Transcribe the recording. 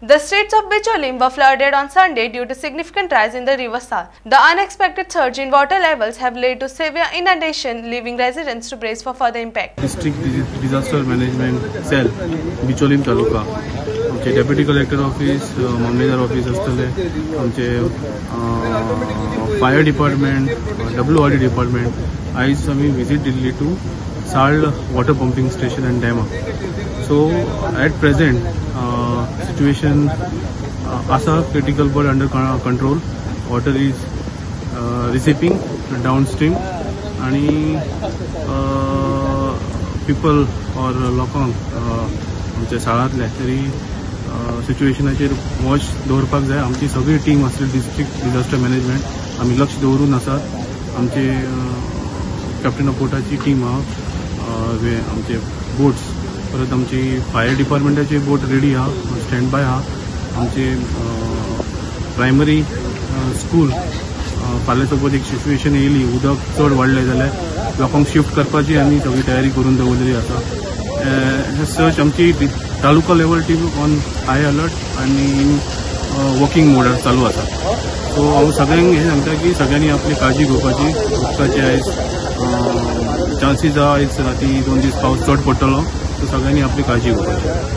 The streets of Bicholim were flooded on Sunday due to significant rise in the river Sal. The unexpected surge in water levels have led to severe inundation, leaving residents to brace for further impact. District Disaster Management Cell, Bicholim Taluka. आमचे deputy collector office, मामलेदार office आसतले, आमचे fire department, WRD department आयज आमी visit दिल्ली to salt water pumping station and dam. So at present situation आसा critical but under control. Water is receding down stream आणि people or लोकांक आमच्या शाळांतले तरी सिच्युएशनाचेर वॉच दवरपाक जाय. आमची सगळी टीम आसली डिस्ट्रिक्ट डिजास्टर मॅनेजमेंट आमी लक्ष दवरून आसात. आमचे कॅप्टन ऑफ बोटाची टीम आहा, आमचे बोट्स, परत आमची फायर डिपार्टमेंटाची बोट रेडी आहा, स्टँड बाय आहा. आमचे प्रायमरी स्कूल फाल्यां सपोज एक सिच्युएशन येयली, उदक चड वाडलें जाल्यार लोकांक शिफ्ट करपाची आमी सगळी तयारी करून दवरलेली आसा. सच आमची taluka level team on high alert आनी वर्किंग मोडार चालू आसा. सो हांव सगळ्यांक हें सांगता की सगळ्यांनी आपली काळजी घेवपाची. उदकाची आयज चान्सीस आहा आयज राती 2 दीस पावस चड पडटलो, सो सगळ्यांनी आपली काळजी घेवपाची.